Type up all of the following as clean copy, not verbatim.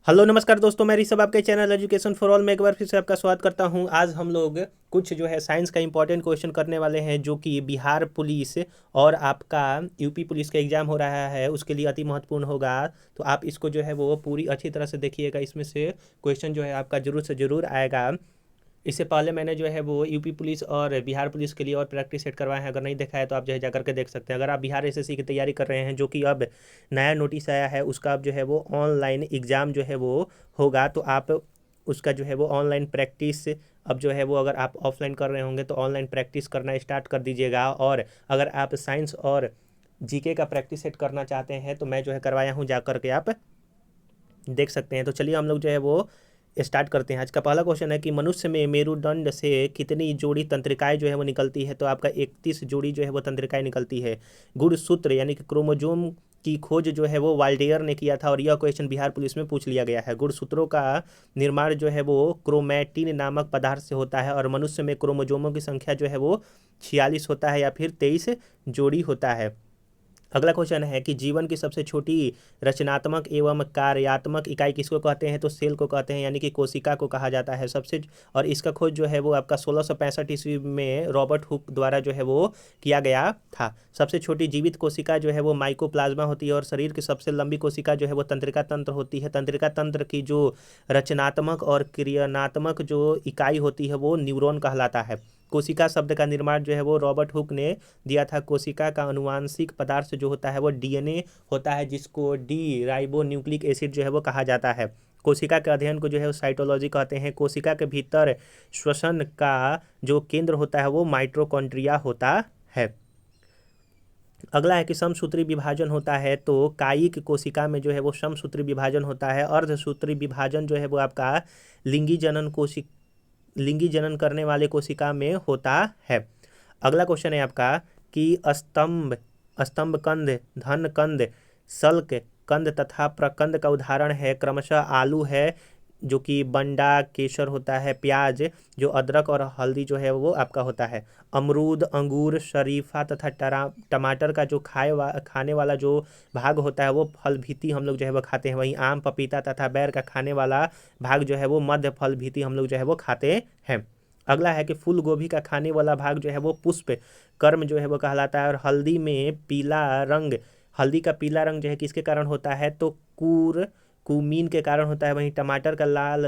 Hello नमस्कार दोस्तों, मैं ऋषभ आपके चैनल एजुकेशन फॉर ऑल में एक बार फिर से आपका स्वागत करता हूं। आज हम लोग कुछ जो है साइंस का इंपॉर्टेंट क्वेश्चन करने वाले हैं, जो कि बिहार पुलिस और आपका यूपी पुलिस का एग्जाम हो रहा है उसके लिए अति महत्वपूर्ण होगा। तो आप इसको जो है वो पूरी अच्छी तरह से देखिएगा, इसमें से क्वेश्चन जो है आपका जरूर से जरूर आएगा। इससे पहले मैंने जो है वो यूपी पुलिस और बिहार पुलिस के लिए और प्रैक्टिस सेट करवाए हैं। अगर नहीं देखा है तो आप जो है जा करके देख सकते हैं। अगर आप बिहार एसएससी की तैयारी कर रहे हैं, जो कि अब नया नोटिस आया है, उसका अब जो है वो ऑनलाइन एग्ज़ाम जो है वो होगा, तो आप उसका जो है वो ऑनलाइन प्रैक्टिस अब जो है वो, अगर आप ऑफलाइन कर रहे होंगे तो ऑनलाइन प्रैक्टिस करना स्टार्ट कर दीजिएगा। और अगर आप साइंस और जीके का प्रैक्टिस सेट करना चाहते हैं तो मैं जो है करवाया हूँ, जा करके आप देख सकते हैं। तो चलिए हम लोग जो है वो स्टार्ट करते हैं। आज का पहला क्वेश्चन है कि मनुष्य में मेरुदंड से कितनी जोड़ी तंत्रिकाएं जो है वो निकलती है। तो आपका 31 जोड़ी जो है वो तंत्रिकाएं निकलती है। गुणसूत्र यानी कि क्रोमोजोम की खोज जो है वो वाल्डेयर ने किया था, और यह क्वेश्चन बिहार पुलिस में पूछ लिया गया है। गुणसूत्रों का निर्माण जो है वो क्रोमैटिन नामक पदार्थ से होता है, और मनुष्य में क्रोमोजोमों की संख्या जो है वो 46 होता है या फिर 23 जोड़ी होता है। अगला क्वेश्चन है कि जीवन की सबसे छोटी रचनात्मक एवं कार्यात्मक इकाई किसको कहते हैं। तो सेल को कहते हैं, यानी कि कोशिका को कहा जाता है सबसे। और इसका खोज जो है वो आपका 1665 ईस्वी में रॉबर्ट हुक द्वारा जो है वो किया गया था। सबसे छोटी जीवित कोशिका जो है वो माइकोप्लाज्मा होती है, और शरीर की सबसे लंबी कोशिका जो है वो तंत्रिका तंत्र होती है। तंत्रिका तंत्र की जो रचनात्मक और क्रियात्मक जो इकाई होती है वो न्यूरॉन कहलाता है। कोशिका शब्द का निर्माण जो है वो रॉबर्ट हुक ने दिया था। कोशिका का अनुवांशिक पदार्थ जो होता है वो डीएनए होता है, जिसको डी राइबो न्यूक्लिक एसिड जो है वो कहा जाता है। कोशिका के अध्ययन को जो है वो साइटोलॉजी कहते हैं। कोशिका के भीतर श्वसन का जो केंद्र होता है वो माइटोकॉन्ड्रिया होता है। अगला है कि समसूत्री विभाजन होता है, तो कायिक कोशिका में जो है वो समसूत्री विभाजन होता है। अर्धसूत्री विभाजन जो है वो आपका लिंगी जनन करने वाले कोशिका में होता है। अगला क्वेश्चन है आपका कि स्तंभ स्तंभ कंद, धन कंद, सल्क कंद तथा प्रकंद का उदाहरण है क्रमशः आलू है, जो कि बंडा केसर होता है, प्याज जो अदरक और हल्दी जो है वो आपका होता है, अमरूद, अंगूर, शरीफा तथा टमाटर का जो खाने वाला जो भाग होता है वो फल भीति हम लोग जो है वो खाते हैं। वहीं आम, पपीता तथा बैर का खाने वाला भाग जो है वो मध्य फल भीति हम लोग जो है वो खाते हैं। अगला है कि फूल गोभी का खाने वाला भाग जो है वो पुष्प कर्म जो है वो कहलाता है। और हल्दी का पीला रंग जो है किसके कारण होता है, तो कुमीन के कारण होता है। वहीं टमाटर का लाल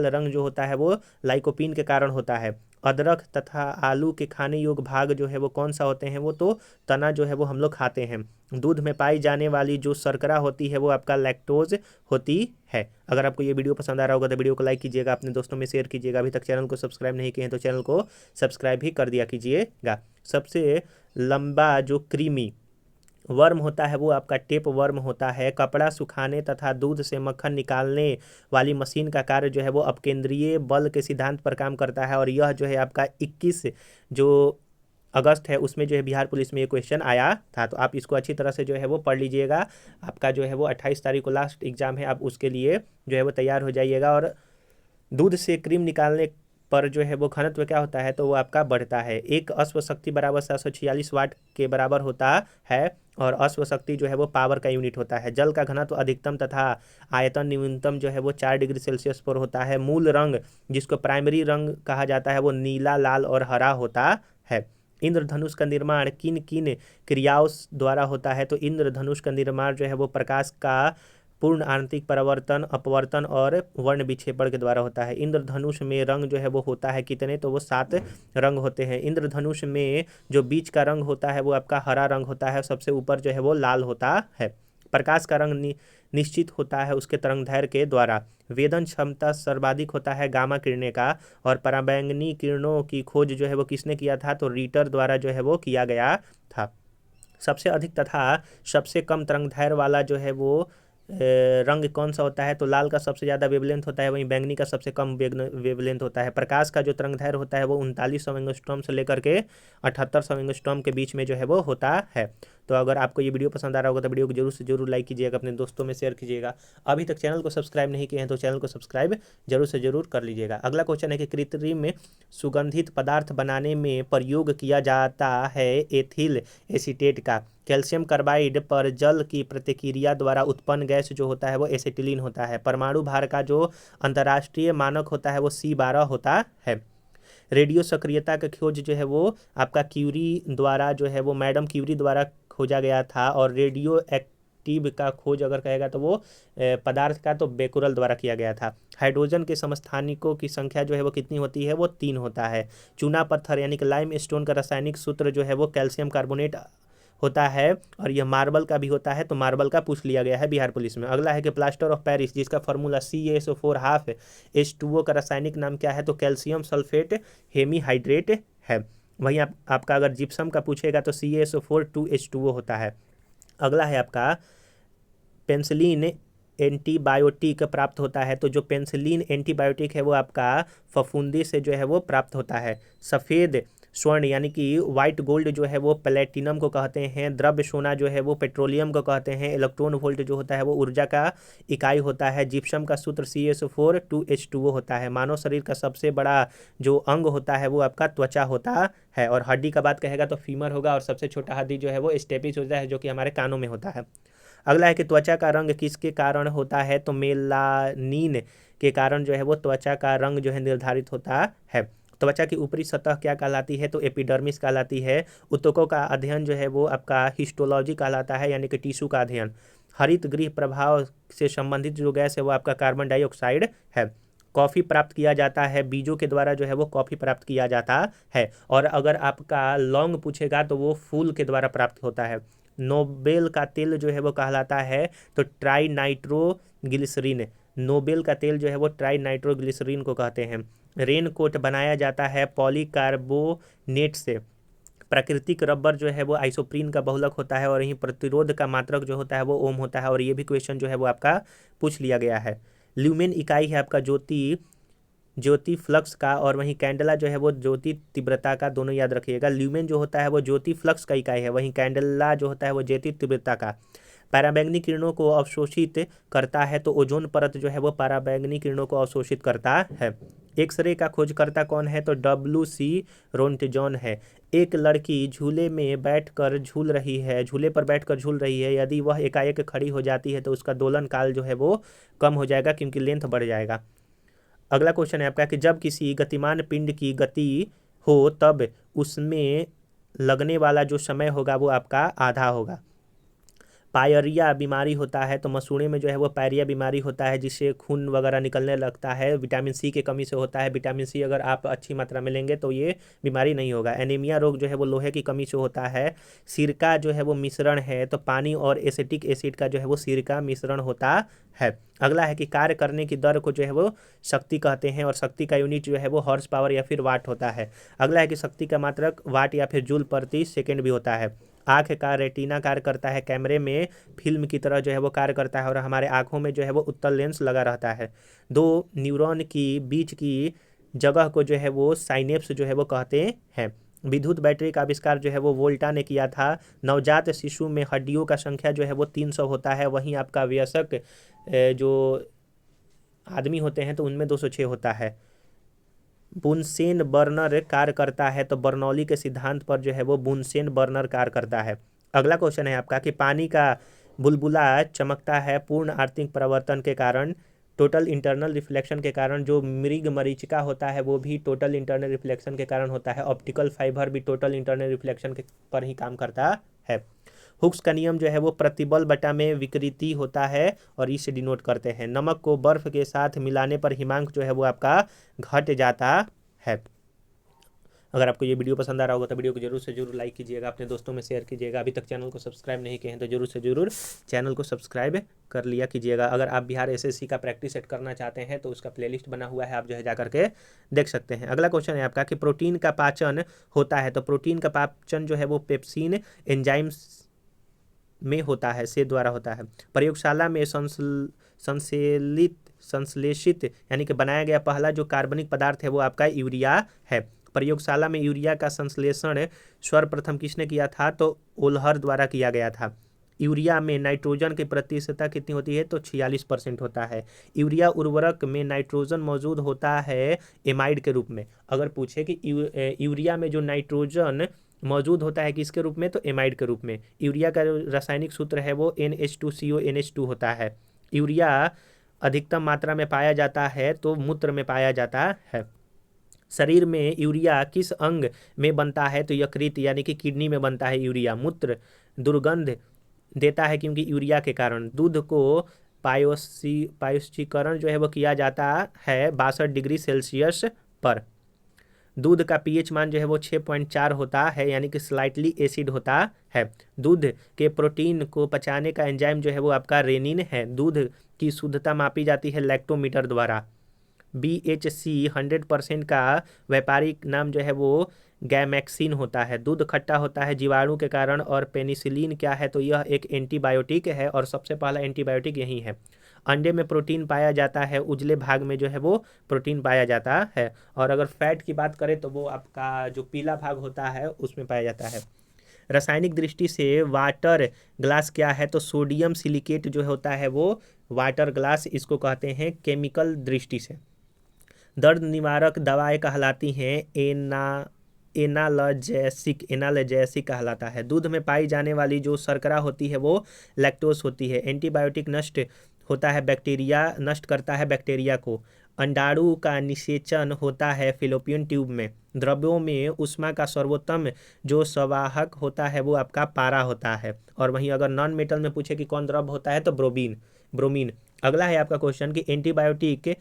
रंग जो होता है वो लाइकोपीन के कारण होता है। अदरक तथा आलू के खाने योग्य भाग जो है वो कौन सा होते हैं, वो तो तना जो है वो हम लोग खाते हैं। दूध में पाई जाने वाली जो शर्करा होती है वो आपका लैक्टोज होती है। अगर आपको ये वीडियो पसंद आ रहा होगा तो वीडियो को लाइक कीजिएगा, अपने दोस्तों में शेयर कीजिएगा। अभी तक चैनल को सब्सक्राइब नहीं किए हैं तो चैनल को सब्सक्राइब भी कर दिया कीजिएगा। सबसे लंबा जो क्रीमी वर्म होता है वो आपका टेप वर्म होता है। कपड़ा सुखाने तथा दूध से मक्खन निकालने वाली मशीन का कार्य जो है वो अपकेंद्रीय बल के सिद्धांत पर काम करता है। और यह जो है आपका 21 जो अगस्त है उसमें जो है बिहार पुलिस में ये क्वेश्चन आया था। तो आप इसको अच्छी तरह से जो है वो पढ़ लीजिएगा। आपका जो है वो 28 तारीख को लास्ट एग्जाम है, आप उसके लिए जो है वो तैयार हो जाइएगा। और दूध से क्रीम निकालने पर जो है वो घनत्व क्या होता है, तो वो आपका बढ़ता है। एक अश्व शक्ति बराबर 746 वाट के बराबर होता है, और अश्व शक्ति जो है वो पावर का यूनिट होता है। जल का घनत्व अधिकतम तथा आयतन न्यूनतम जो है वो 4 डिग्री सेल्सियस पर होता है। मूल रंग जिसको प्राइमरी रंग कहा जाता है वो नीला, लाल और हरा होता है। इंद्रधनुष का निर्माण किन किन क्रियाओं द्वारा होता है, तो इंद्रधनुष का निर्माण जो है वो प्रकाश का पूर्ण आंतरिक परावर्तन, अपवर्तन और वर्ण विक्षेपण के द्वारा होता है। इंद्रधनुष में रंग जो है वो होता है कितने, तो वो 7 रंग होते हैं। इंद्रधनुष में जो बीच का रंग होता है वो आपका हरा रंग होता है, सबसे ऊपर जो है वो लाल होता है। प्रकाश का रंग निश्चित होता है उसके तरंगदैर्घ्य के द्वारा। वेदन क्षमता सर्वाधिक होता है गामा किरणें का। और पराबैंगनी किरणों की खोज जो है वो किसने किया था, तो रीटर द्वारा जो है वो किया गया था। सबसे अधिक तथा सबसे कम तरंगदैर्घ्य वाला जो है वो रंग कौन सा होता है, तो लाल का सबसे ज़्यादा वेवलेंथ होता है, वहीं बैंगनी का सबसे कम वेवलेंथ होता है। प्रकाश का जो तरंगदैर्घ्य होता है वो 3900 एंगस्ट्रॉम से लेकर के 7800 एंगस्ट्रॉम के बीच में जो है वो होता है। तो अगर आपको ये वीडियो पसंद आ रहा होगा तो वीडियो को जरूर से जरूर लाइक कीजिएगा, अपने दोस्तों में शेयर कीजिएगा। अभी तक चैनल को सब्सक्राइब नहीं किए हैं तो चैनल को सब्सक्राइब जरूर से जरूर कर लीजिएगा। अगला क्वेश्चन है कि कृत्रिम सुगंधित पदार्थ बनाने में प्रयोग किया जाता है एथिल एसीटेट का। कैल्शियम कार्बाइड पर जल की प्रतिक्रिया द्वारा उत्पन्न गैस जो होता है वो एसिटिलीन होता है। परमाणु भार का जो अंतर्राष्ट्रीय मानक होता है वो C12 होता है। रेडियो सक्रियता का खोज जो है वो आपका क्यूरी द्वारा जो है वो मैडम क्यूरी द्वारा खोजा गया था। और रेडियो एक्टिव का खोज अगर कहेगा तो वो पदार्थ का तो बेकुरल द्वारा किया गया था। हाइड्रोजन के समस्थानिकों की संख्या जो है वो कितनी होती है, वो 3 होता है। चूना पत्थर यानी कि लाइम स्टोन का रासायनिक सूत्र जो है वो कैल्शियम कार्बोनेट होता है। और यह मार्बल का भी होता है, तो मार्बल का पूछ लिया गया है बिहार पुलिस में। अगला है कि प्लास्टर ऑफ पेरिस जिसका फॉर्मूला CaSO4 हाफ H2O का रासायनिक नाम क्या है, तो कैल्शियम सल्फेट हेमीहाइड्रेट है। वहीं आपका अगर जिप्सम का पूछेगा तो CaSO4 2H2O होता है। अगला है आपका पेंसिलिन एंटीबायोटिक प्राप्त होता है, तो जो पेंसिलिन एंटीबायोटिक है वो आपका फफूंदी से जो है वो प्राप्त होता है। सफ़ेद स्वर्ण यानी कि वाइट गोल्ड जो है वो प्लेटिनम को कहते हैं। द्रव्य सोना जो है वो पेट्रोलियम को कहते हैं। इलेक्ट्रॉन वोल्ट जो होता है वो ऊर्जा का इकाई होता है। जिप्सम का सूत्र CaSO4 2H2O होता है। मानव शरीर का सबसे बड़ा जो अंग होता है वो आपका त्वचा होता है। और हड्डी का बात कहेगा तो फीमर होगा। और सबसे छोटा हड्डी जो है वो स्टेपिस होता है, जो कि हमारे कानों में होता है। अगला है कि त्वचा का रंग किसके कारण होता है, तो मेलानिन के कारण जो है वो त्वचा का रंग जो है निर्धारित होता है। त्वचा की ऊपरी सतह क्या कहलाती है, तो एपिडर्मिस कहलाती है। ऊतकों का अध्ययन जो है वो आपका हिस्टोलॉजी कहलाता है, यानी कि टिश्यू का अध्ययन। हरित गृह प्रभाव से संबंधित जो गैस है वो आपका कार्बन डाइऑक्साइड है। कॉफ़ी प्राप्त किया जाता है बीजों के द्वारा, जो है वो कॉफ़ी प्राप्त किया जाता है। और अगर आपका लौंग पूछेगा तो वो फूल के द्वारा प्राप्त होता है। नोबेल का तेल जो है वो कहलाता है तो ट्राई नाइट्रोग्लिसरीन। नोबेल का तेल जो है वो ट्राई नाइट्रोग्लिसरीन को कहते हैं। रेन कोट बनाया जाता है पॉलीकार्बोनेट से। प्राकृतिक रबर जो है वो आइसोप्रीन का बहुलक होता है। और यहीं प्रतिरोध का मात्रक जो होता है वो ओम होता है। और ये भी क्वेश्चन जो है वो आपका पूछ लिया गया है। ल्यूमेन इकाई है आपका ज्योति फ्लक्स का। और वहीं कैंडला जो है वो ज्योति तीव्रता का, दोनों याद रखिएगा। ल्यूमेन जो होता है वो ज्योति फ्लक्स का इकाई है, वहीं कैंडला जो होता है वो ज्योति तीव्रता का। पराबैंगनी किरणों को अवशोषित करता है, तो ओजोन परत जो है वो पराबैंगनी किरणों को अवशोषित करता है। एक्सरे का खोजकर्ता कौन है, तो WC रोंटजॉन है। एक लड़की झूले में बैठकर झूल रही है, झूले पर बैठकर झूल रही है। यदि वह एकाएक खड़ी हो जाती है तो उसका दोलन काल जो है वो कम हो जाएगा, क्योंकि लेंथ बढ़ जाएगा। अगला क्वेश्चन है आपका कि जब किसी गतिमान पिंड की गति हो तब उसमें लगने वाला जो समय होगा वो आपका आधा होगा। पायरिया बीमारी होता है, तो मसूड़े में जो है वो पायरिया बीमारी होता है, जिससे खून वगैरह निकलने लगता है। विटामिन C की कमी से होता है। विटामिन C अगर आप अच्छी मात्रा में लेंगे तो ये बीमारी नहीं होगा। एनीमिया रोग जो है वो लोहे की कमी से होता है। सिरका जो है वो मिश्रण है, तो पानी और एसिटिक एसिड का जो है वो सिरका मिश्रण होता है। अगला है कि कार्य करने की दर को जो है वो शक्ति कहते हैं। और शक्ति का यूनिट जो है वो हॉर्स पावर या फिर वाट होता है। अगला है कि शक्ति का मात्रक वाट या फिर जूल प्रति सेकेंड भी होता है। आँख का रेटिना कार्य करता है, कैमरे में फिल्म की तरह जो है वो कार्य करता है। और हमारे आँखों में जो है वो उत्तल लेंस लगा रहता है। दो न्यूरॉन की बीच की जगह को जो है वो साइनेप्स जो है वो कहते हैं। विद्युत बैटरी का आविष्कार जो है वो वोल्टा ने किया था। नवजात शिशु में हड्डियों का संख्या जो है वो 300 होता है। वहीं आपका वयस्क जो आदमी होते हैं तो उनमें 206 होता है। बुनसेन बर्नर कार्य करता है, तो बर्नौली के सिद्धांत पर जो है वो बुनसेन बर्नर कार्य करता है। अगला क्वेश्चन है आपका कि पानी का बुलबुला चमकता है पूर्ण आर्थिक परिवर्तन के कारण, टोटल इंटरनल रिफ्लेक्शन के कारण। जो मृग मरीचिका होता है वो भी टोटल इंटरनल रिफ्लेक्शन के कारण होता है। ऑप्टिकल फाइबर भी टोटल इंटरनल रिफ्लेक्शन के पर ही काम करता है। हुक्स का नियम जो है वो प्रतिबल बटा में विकृति होता है, और इसे डिनोट करते हैं। नमक को बर्फ के साथ मिलाने पर हिमांक जो है वो आपका घट जाता है। अगर आपको ये वीडियो पसंद आ रहा होगा तो वीडियो को जरूर से जरूर लाइक कीजिएगा, अपने दोस्तों में शेयर कीजिएगा। अभी तक चैनल को सब्सक्राइब नहीं किए हैं तो जरूर से जरूर चैनल को सब्सक्राइब कर लिया कीजिएगा। अगर आप बिहार SSC का प्रैक्टिस सेट करना चाहते हैं तो उसका प्लेलिस्ट बना हुआ है, आप जो है जा करके देख सकते हैं। अगला क्वेश्चन है आपका कि प्रोटीन का पाचन होता है, तो प्रोटीन का पाचन जो है वो पेप्सिन एंजाइम्स में होता है, से द्वारा होता है। प्रयोगशाला में संश्लेषित यानी कि बनाया गया पहला जो कार्बनिक पदार्थ है वो आपका यूरिया है। प्रयोगशाला में यूरिया का संश्लेषण सर्वप्रथम किसने किया था, तो ओल्हर द्वारा किया गया था। यूरिया में नाइट्रोजन की प्रतिशतता कितनी होती है, तो 46% होता है। यूरिया उर्वरक में नाइट्रोजन मौजूद होता है एमाइड के रूप में। अगर पूछे कि यूरिया में जो नाइट्रोजन मौजूद होता है किसके रूप में, तो एमाइड के रूप में। यूरिया का जो रासायनिक सूत्र है वो NH2CO NH2 होता है। यूरिया अधिकतम मात्रा में पाया जाता है तो मूत्र में पाया जाता है। शरीर में यूरिया किस अंग में बनता है, तो यकृत यानी कि किडनी में बनता है यूरिया। मूत्र दुर्गंध देता है क्योंकि यूरिया के कारण। दूध को पायोक्सीकरण जो है वो किया जाता है 62 डिग्री सेल्सियस पर। दूध का पीएच मान जो है वो 6.4 होता है, यानी कि स्लाइटली एसिड होता है। दूध के प्रोटीन को पचाने का एंजाइम जो है वो आपका रेनिन है। दूध की शुद्धता मापी जाती है लैक्टोमीटर द्वारा। BHC 100% का व्यापारिक नाम जो है वो गैमैक्सिन होता है। दूध खट्टा होता है जीवाणु के कारण। और पेनिसिलिन क्या है, तो यह एक एंटीबायोटिक है और सबसे पहला एंटीबायोटिक यही है। अंडे में प्रोटीन पाया जाता है, उजले भाग में जो है वो प्रोटीन पाया जाता है। और अगर फैट की बात करें तो वो आपका जो पीला भाग होता है उसमें पाया जाता है। रासायनिक दृष्टि से वाटर ग्लास क्या है, तो सोडियम सिलिकेट जो होता है वो वाटर ग्लास इसको कहते हैं केमिकल दृष्टि से। दर्द निवारक दवाएं कहलाती हैं एनाल्जेसिक कहलाता है। दूध में पाई जाने वाली जो शर्करा होती है वो लैक्टोज होती है। एंटीबायोटिक नष्ट होता है बैक्टीरिया, नष्ट करता है बैक्टीरिया को। अंडाणु का निषेचन होता है फिलोपियन ट्यूब में। द्रव्यों में ऊष्मा का सर्वोत्तम जो संवाहक होता है वो आपका पारा होता है। और वहीं अगर नॉन मेटल में पूछे कि कौन द्रव्य होता है, तो ब्रोमीन। अगला है आपका क्वेश्चन कि एंटीबायोटिक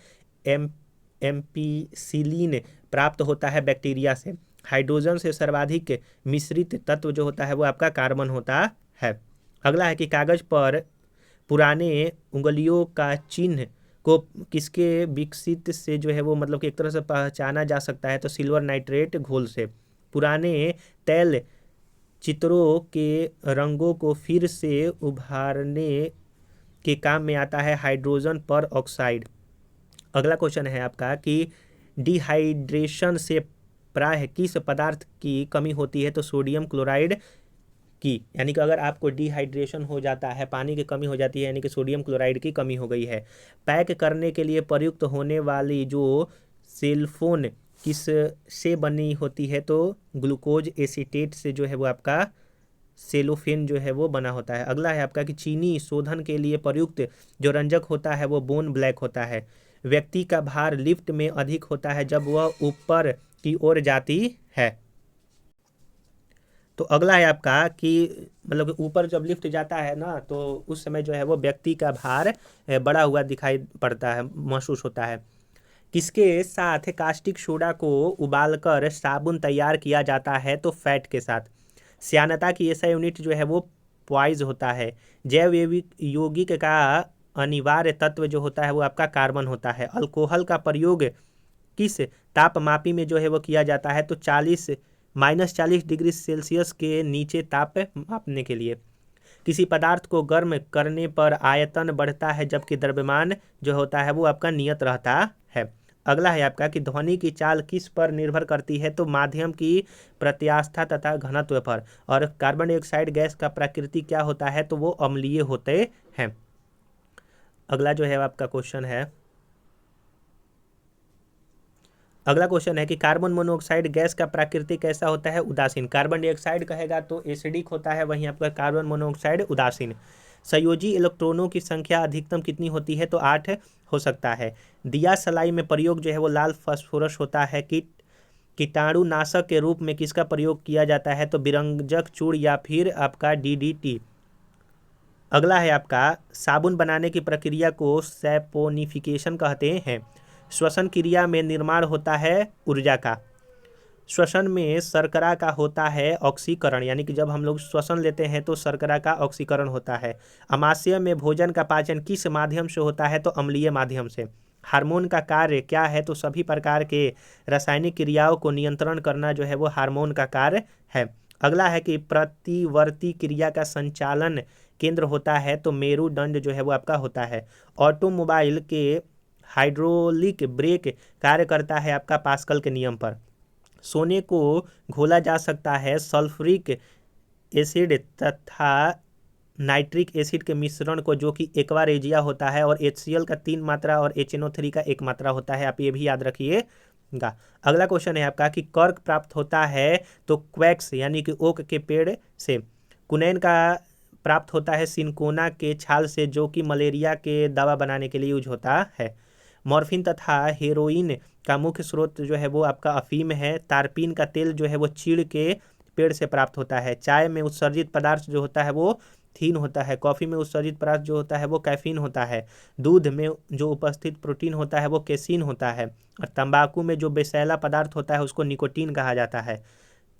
एम्पिसिलिन प्राप्त होता है बैक्टीरिया से। हाइड्रोजन से सर्वाधिक मिश्रित तत्व जो होता है वो आपका कार्बन होता है। अगला है कि कागज पर पुराने उंगलियों का चिन्ह को किसके विकसित से जो है वो मतलब कि एक तरह से पहचाना जा सकता है, तो सिल्वर नाइट्रेट घोल से। पुराने तैल चित्रों के रंगों को फिर से उभारने के काम में आता है हाइड्रोजन पर ऑक्साइड। अगला क्वेश्चन है आपका कि डिहाइड्रेशन से प्रायः किस पदार्थ की कमी होती है, तो सोडियम क्लोराइड की। यानी कि अगर आपको डिहाइड्रेशन हो जाता है, पानी की कमी हो जाती है, यानी कि सोडियम क्लोराइड की कमी हो गई है। पैक करने के लिए प्रयुक्त होने वाली जो सेलफोन किस से बनी होती है, तो ग्लूकोज एसीटेट से जो है वो आपका सेलोफेन जो है वो बना होता है। अगला है आपका कि चीनी शोधन के लिए प्रयुक्त जो रंजक होता है वो बोन ब्लैक होता है। व्यक्ति का भार लिफ्ट में अधिक होता है जब वह ऊपर की ओर जाती है। तो अगला है आपका कि मतलब कि ऊपर जब लिफ्ट जाता है ना, तो उस समय जो है वो व्यक्ति का भार बड़ा हुआ दिखाई पड़ता है, महसूस होता है। किसके साथ कास्टिक सोडा को उबालकर साबुन तैयार किया जाता है, तो फैट के साथ। श्यानता की SI यूनिट जो है वो पॉइज होता है। जैव यौगिक का अनिवार्य तत्व जो होता है वो आपका कार्बन होता है। अल्कोहल का प्रयोग किस तापमापी में जो है वो किया जाता है, तो -40 डिग्री सेल्सियस के नीचे ताप मापने के लिए। किसी पदार्थ को गर्म करने पर आयतन बढ़ता है जबकि द्रव्यमान जो होता है वो आपका नियत रहता है। अगला है आपका कि ध्वनि की चाल किस पर निर्भर करती है, तो माध्यम की प्रत्यास्थता तथा घनत्व पर। और कार्बन डाइऑक्साइड गैस का प्रकृति क्या होता है, तो वो अम्लीय होते हैं। अगला जो है आपका क्वेश्चन है, अगला क्वेश्चन है कि कार्बन मोनोऑक्साइड गैस का प्रकृति कैसा होता है, उदासीन। कार्बन डाइऑक्साइड कहेगा तो एसिडिक होता है, वहीं आपका कार्बन मोनोऑक्साइड उदासीन। संयोजी इलेक्ट्रॉनों की संख्या अधिकतम कितनी होती है, तो 8 हो सकता है। दिया सलाई में प्रयोग जो है वो लाल फास्फोरस होता है। कीटाणुनाशक के रूप में किसका प्रयोग किया जाता है, तो विरंजक चूर्ण या फिर आपका DDT। अगला है आपका साबुन बनाने की प्रक्रिया को सैपोनिफिकेशन कहते हैं। श्वसन क्रिया में निर्माण होता है ऊर्जा का। श्वसन में शर्करा का होता है ऑक्सीकरण, यानी कि जब हम लोग श्वसन लेते हैं तो शर्करा का ऑक्सीकरण होता है। अमाशय में भोजन का पाचन किस माध्यम से होता है, तो अम्लीय माध्यम से। हार्मोन का कार्य क्या है, तो सभी प्रकार के रासायनिक क्रियाओं को नियंत्रण करना जो है वो हार्मोन का कार्य है। अगला है कि प्रतिवर्ती क्रिया का संचालन केंद्र होता है, तो मेरुदंड जो है वो आपका होता है। ऑटोमोबाइल के हाइड्रोलिक ब्रेक कार्य करता है आपका पास्कल के नियम पर। सोने को घोला जा सकता है सल्फ्यूरिक एसिड तथा नाइट्रिक एसिड के मिश्रण को, जो कि एक्वा रेजिया होता है। और HCl का 3 मात्रा और HNO3 का 1 मात्रा होता है, आप ये भी याद रखिए। गा। अगला क्वेश्चन है आपका कि कर्क प्राप्त होता है तो क्वैक्स यानी कि ओक के पेड़ से। कुनैन का प्राप्त होता है सिनकोना के छाल से, जो कि मलेरिया के दवा बनाने के लिए यूज होता है। मॉर्फिन तथा हेरोइन का मुख्य स्रोत जो है वो आपका अफीम है। तारपीन का तेल जो है वो चीड़ के पेड़ से प्राप्त होता है। चाय में उत्सर्जित पदार्थ जो होता है वो थीन होता है। कॉफी में उत्सर्जित पदार्थ जो होता है वो कैफीन होता है। दूध में जो उपस्थित प्रोटीन होता है वो केसीन होता है। और तंबाकू में जो विषैला पदार्थ होता है उसको निकोटीन कहा जाता है।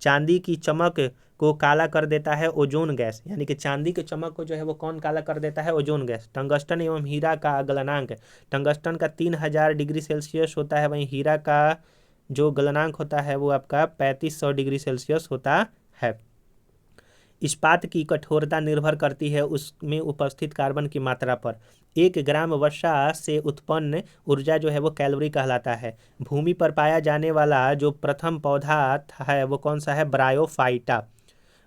चांदी की चमक को काला कर देता है ओजोन गैस, यानी कि चांदी की चमक को जो है वो कौन काला कर देता है? Ozone gas. टंगस्टन एवं हीरा का गलनांक, टंगस्टन का 3000 डिग्री सेल्सियस होता है, वहीं हीरा का जो गलनांक होता है वो आपका 3500 डिग्री सेल्सियस होता है। इस्पात की कठोरता निर्भर करती है उसमें उपस्थित कार्बन की मात्रा पर। 1 ग्राम वसा से उत्पन्न ऊर्जा जो है वो कैलोरी कहलाता है। भूमि पर पाया जाने वाला जो प्रथम पौधा है वो कौन सा है? ब्रायोफाइटा।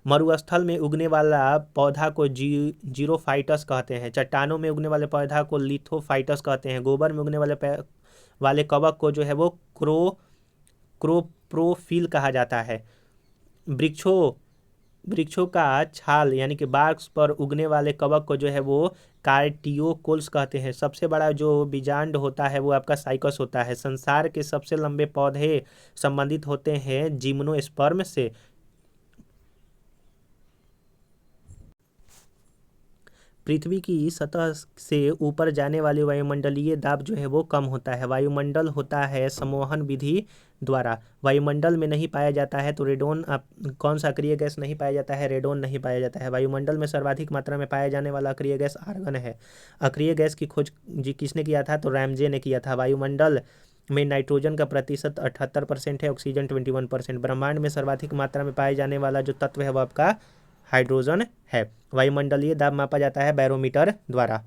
मरुस्थल में उगने वाला पौधा को जीरोफाइटस कहते हैं। चट्टानों में उगने वाले पौधा को लिथोफाइटस कहते हैं। गोबर में उगने वाले कवक को जो है वो क्रोप्रोफिल कहा जाता है। वृक्षों का छाल यानी कि बार्क्स पर उगने वाले कवक को जो है वो कार्टियोकोल्स कहते हैं। सबसे बड़ा जो बीजांड होता है वो आपका साइकस होता है। संसार के सबसे लंबे पौधे संबंधित होते हैं जिम्नोस्पर्म से। पृथ्वी की सतह से ऊपर जाने वाले वायुमंडलीय दाब जो है वो कम होता है। वायुमंडल होता है संवहन विधि द्वारा। वायुमंडल में नहीं पाया जाता है तो रेडोन कौन सा अक्रिय गैस नहीं पाया जाता है? रेडोन नहीं पाया जाता है। वायुमंडल में सर्वाधिक मात्रा में पाया जाने वाला अक्रिय गैस आर्गन है। अक्रिय गैस की खोज किसने किया था? तो रैमजे ने किया था। वायुमंडल में नाइट्रोजन का प्रतिशत 78% है, ऑक्सीजन 21%। ब्रह्मांड में सर्वाधिक मात्रा में पाए जाने वाला जो तत्व है वो आपका हाइड्रोजन है। वायुमंडलीय दाब मापा जाता है बैरोमीटर द्वारा।